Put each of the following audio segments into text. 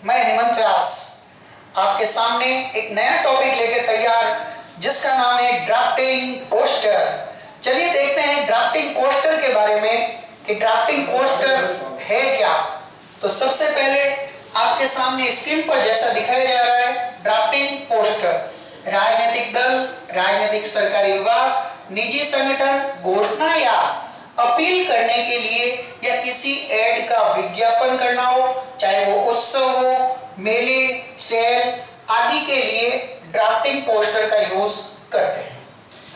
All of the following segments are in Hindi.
मैं हेमंत व्यास आपके सामने एक नया टॉपिक लेकर तैयार, जिसका नाम है ड्राफ्टिंग पोस्टर। चलिए देखते हैं ड्राफ्टिंग पोस्टर के बारे में कि ड्राफ्टिंग पोस्टर है क्या। तो सबसे पहले आपके सामने स्क्रीन पर जैसा दिखाया जा रहा है, ड्राफ्टिंग पोस्टर राजनीतिक दल, राजनीतिक सरकारी विभाग, निजी संगठन घोषणा या अपील करने के लिए या किसी एड का विज्ञापन करना हो, चाहे वो उत्सव हो, मेले, सेल आदि के लिए ड्राफ्टिंग पोस्टर का यूज करते हैं।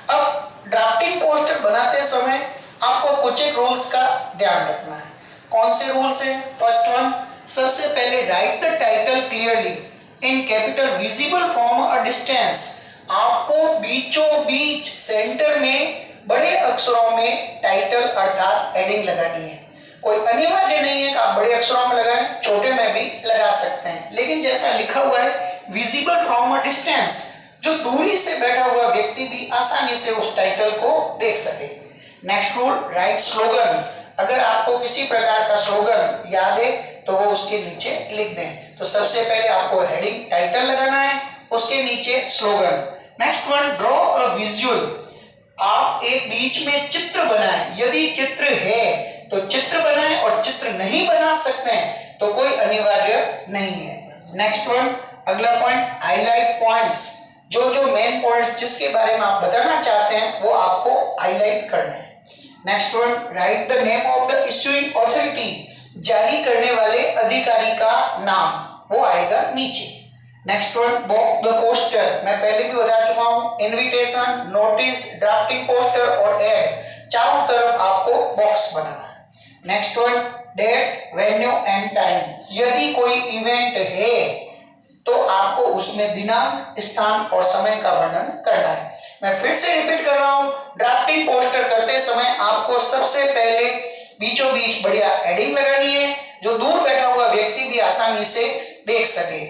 अब ड्राफ्टिंग पोस्टर बनाते समय आपको कुछ एक रूल्स का ध्यान रखना है। कौन से रूल्स हैं? फर्स्ट वन, सबसे पहले right the title clearly in capital visible from a distance. आपको बीचों बीच सेंटर में बड़े अक्षरों में टाइटल अर्थात हेडिंग लगानी है। कोई अनिवार्य नहीं है कि आप बड़े अक्षरों में लगाएं, छोटे में भी लगा सकते हैं, लेकिन जैसा लिखा हुआ है विजिबल फ्रॉम अ डिस्टेंस, जो दूरी से बैठा हुआ व्यक्ति भी आसानी से उस टाइटल को देख सके। Next rule, right slogan. अगर आपको किसी प्रकार का स्लोगन याद है तो वो उसके नीचे लिख दें। तो सबसे पहले आपको हेडिंग टाइटल लगाना है, उसके नीचे slogan. Next one, draw a visual. आप एक बीच में चित्र बनाएं। यदि चित्र है तो चित्र बनाएं, और चित्र नहीं बना सकते हैं तो कोई अनिवार्य नहीं है। नेक्स्ट वन, अगला पॉइंट, हाईलाइट पॉइंट्स। जो मेन पॉइंट्स जिसके बारे में आप बताना चाहते हैं वो आपको हाईलाइट करना है। Next one, write the name of the issuing authority. जारी करने वाले अधिकारी का नाम वो आएगा नीचे। Next one, box the poster. मैं पहले भी बता चुका हूं, इनविटेशन, नोटिस, ड्राफ्टिंग पोस्टर और एड, चारों तरफ आपको बॉक्स बनाना है। Next one, date, venue and time. यदि कोई इवेंट है तो आपको उसमें दिनांक, स्थान और समय का वर्णन करना है। मैं फिर से रिपीट कर रहा हूं, ड्राफ्टिंग पोस्टर करते समय आपको सबसे पहले बीचों बीच बढ़िया हेडिंग लगानी है, जो दूर बैठा हुआ व्यक्ति भी आसानी से देख सके।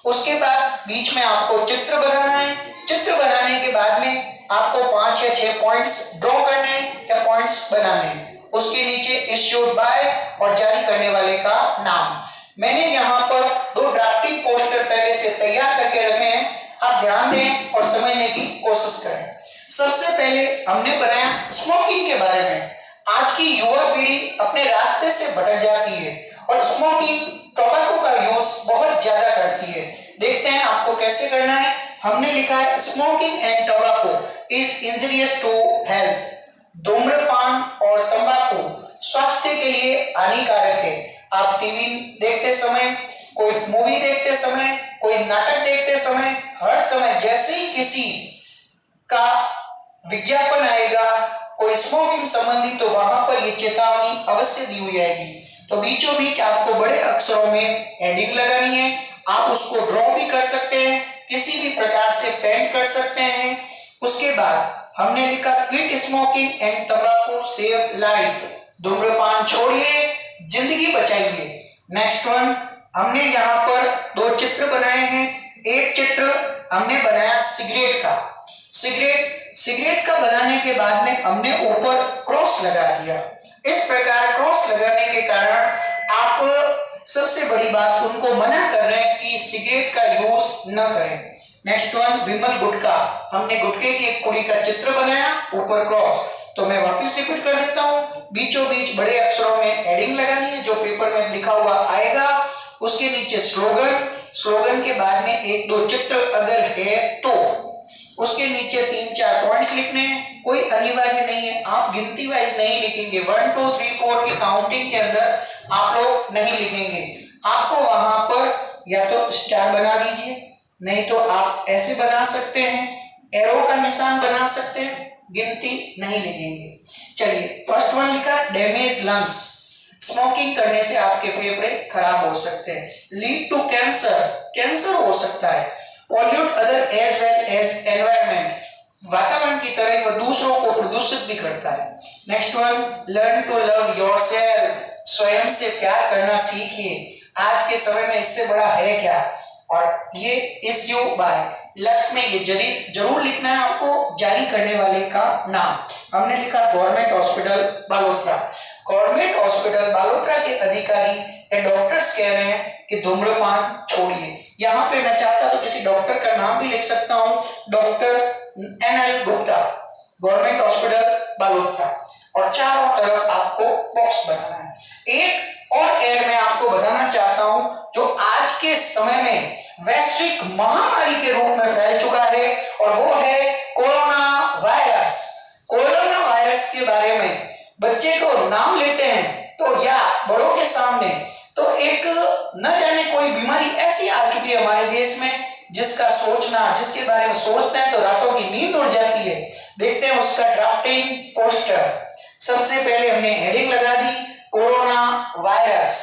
उसके बाद बीच में आपको चित्र बनाना है। चित्र बनाने के बाद में आपको 5 या 6 पॉइंट्स ड्रॉ करने हैं या पॉइंट्स बनाने हैं। उसके नीचे इश्यूड बाय और जारी करने वाले का नाम। मैंने यहाँ पर 2 ड्राफ्टिंग पोस्टर पहले से तैयार करके रखे हैं, आप ध्यान दें और समझने की कोशिश करें। सबसे पहले हमने बनाया स्मोकिंग के बारे में। आज की युवा पीढ़ी अपने रास्ते से भटक जाती है और स्मोकिंग, टोबैको का यूज बहुत ज्यादा करती है। देखते हैं आपको कैसे करना है। हमने लिखा है smoking and tobacco is injurious to health. धूम्रपान और तंबाकू स्वास्थ्य के लिए हानिकारक है। आप टीवी देखते समय, कोई मूवी देखते समय, कोई नाटक देखते समय, हर समय जैसे ही किसी का विज्ञापन आएगा कोई स्मोकिंग संबंधी, तो वहां पर ये चेतावनी अवश्य दी हुई आएगी। तो बीचों बीच आपको बड़े अक्षरों में हेडिंग लगानी है। आप उसको ड्रॉ भी कर सकते हैं, किसी भी प्रकार से पेंट कर सकते हैं। उसके बाद हमने लिखा quit smoking and tobacco save life. धूम्रपान छोड़िए, जिंदगी बचाइए। नेक्स्ट वन, हमने यहाँ पर 2 चित्र बनाए हैं। एक चित्र हमने बनाया सिगरेट का। सिगरेट का बनाने के बाद में हमने ऊपर क्रॉस लगा दिया। इस प्रकार क्रॉस लगाने के कारण आप सबसे बड़ी बात उनको मना कर रहे हैं कि सिगरेट का यूज न करें। नेक्स्ट वन, विमल गुटखा। हमने गुटखे की एक कुड़ी का चित्र बनाया, ऊपर क्रॉस। तो मैं वापस रिपीट कर देता हूं, बीचों बीच बड़े अक्षरों में हेडिंग लगानी है, जो पेपर में लिखा हुआ आएगा। उसके नीचे स्लोगन के बाद में 1-2 चित्र अगर है तो उसके नीचे 3-4 पॉइंट्स लिखने हैं। कोई अनिवार्य नहीं है, आप गिनती वाइज नहीं लिखेंगे। 1 2 3 4 की काउंटिंग के अंदर आप लोग नहीं लिखेंगे। आपको वहां पर या तो स्टार बना दीजिए, नहीं तो आप ऐसे बना सकते हैं, एरो का निशान बना सकते हैं, गिनती नहीं लिखेंगे। चलिए, फर्स्ट वन लिखा डैमेज लंग्स। स्मोकिंग करने से आपके फेफड़े खराब हो सकते हैं। लीड टू कैंसर हो सकता है। Pollute other as well as environment. वातावरण की तरह वह दूसरों को प्रदूषित भी करता है। Next one, learn to love yourself. स्वयं से प्यार करना सीखिए। आज के समय में इससे बड़ा है क्या। और ये इश्यू बाय लास्ट में ये जरूर लिखना है आपको, जारी करने वाले का नाम। हमने लिखा government hospital Balotra. Government hospital Balotra के अधिकारी या डॉक्टर्स कह रहे हैं कि धूम्रपान छोड़िए। यहाँ पे मैं चाहता तो किसी डॉक्टर का नाम भी लिख सकता हूँ, doctor NL Gupta, government hospital Balotra, और चारों तरफ आपको बॉक्स बनाना है। एक और एड मैं आपको बताना चाहता हूं जो आज के समय में वैश्विक महामारी के रूप में फैल चुका है, और वो है कोरोना वायरस। कोरोना वायरस के बारे में बच्चे को नाम लेते हैं तो या बड़ों के सामने तो एक न जाने कोई बीमारी ऐसी आ चुकी है हमारे देश में जिसका सोचना, जिसके बारे में सोचते हैं तो रातों की नींद उड़ जाती है। देखते हैं उसका ड्राफ्टिंग पोस्टर। सबसे पहले हमने हेडिंग लगा दी कोरोना वायरस।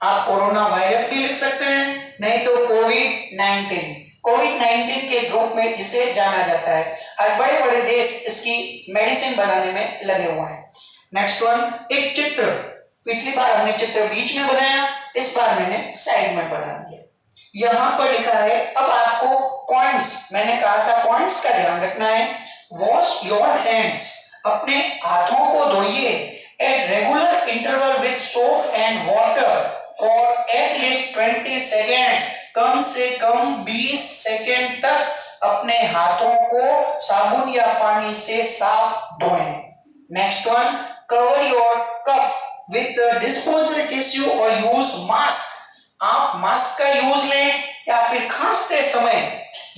आप कोरोना वायरस भी लिख सकते हैं, नहीं तो कोविड-19 के ग्रुप में जिसे जाना जाता है। आज बड़े बड़े देश इसकी मेडिसिन बनाने में लगे हुए हैं। नेक्स्ट वन, एक चित्र। पिछली बार हमने चित्र बीच में बनाया, इस बार मैंने साइड में बना दिया। यहां पर लिखा है, अब आपको पॉइंट्स, मैंने कहा था पॉइंट्स का ध्यान रखना है। वॉश योर हैंड्स, अपने हाथों को धोइए at regular interval with soap and water for at least 20 seconds, कम से कम 20 सेकेंड तक अपने हाथों को साबुन या पानी से साफ धोएं। Next one, cover your cough with disposable tissue और यूज मास्क। आप मास्क का यूज लें या फिर खांसते समय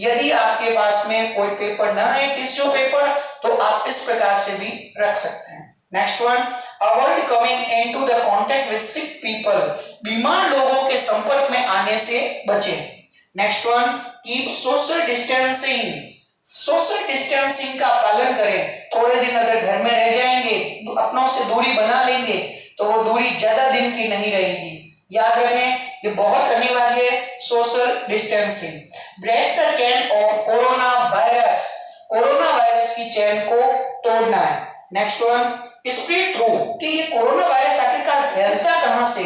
यदि आपके पास में कोई पेपर ना है, टिश्यू पेपर, तो आप इस प्रकार से भी रख सकते हैं। Next one, avoid coming into the contact with sick people, बीमार लोगों के संपर्क में आने से बचें। Next one, keep social distancing, social distancing का पालन करें। थोड़े दिन अगर घर में रह जाएंगे, अपनों से दूरी बना लेंगे, तो वो दूरी ज्यादा दिन की नहीं रहेगी। याद रखें, ये बहुत अनिवार्य है, social distancing. Break the chain of corona virus, corona virus की चेन को तोड़ना है। नेक्स्ट वन, स्प्रेड थ्रू, कि ये कोरोना वायरस आखिरकार फैलता कहां से,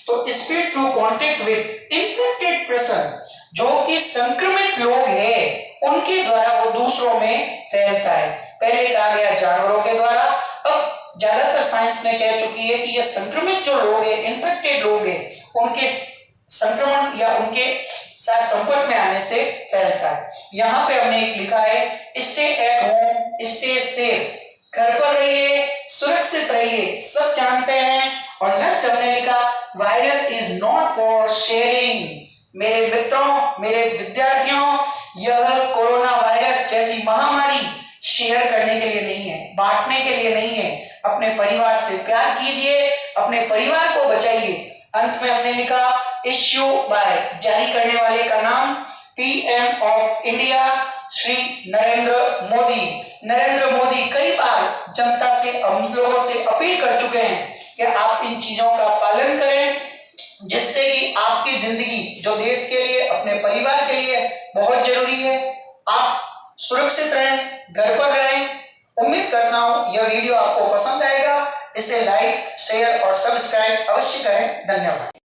तो spread through contact with infected person, जो कि संक्रमित लोग हैं उनके द्वारा वो दूसरों में फैलता है। पहले कहा गया जानवरों के द्वारा, अब ज्यादातर साइंस में कह चुकी है कि ये संक्रमित जो लोग हैं, इन्फेक्टेड लोग हैं, उनके संक्रमण या उनके साथ संपर्क में आने से फैलता है। यहाँ पे हमने एक लिखा है, stay at home stay safe, घर पर रहिए, सुरक्षित रहिए, सब जानते हैं। और नेक्स्ट हमने लिखा, virus is not for sharing, मेरे मित्रों, मेरे विद्यार्थियों, यह कोरोना वायरस जैसी महामारी शेयर करने के लिए नहीं है, बांटने के लिए नहीं है। अपने परिवार से प्यार कीजिए, अपने परिवार को बचाइए। अंत में हमने लिखा, इश्यू बाय, जारी करने वाले का नाम PM of India Shri Narendra Modi. Narendra Modi कई बार जनता से, हम लोगों से अपील कर चुके हैं कि आप इन चीजों का पालन करें, जिससे कि आपकी जिंदगी जो देश के लिए, अपने परिवार के लिए बहुत जरूरी है। आप सुरक्षित रहें, घर पर रहें। उम्मीद करता हूं यह वीडियो आपको पसंद आएगा। इसे लाइक, शेयर और सब्सक्राइब अवश्य करें। धन्यवाद।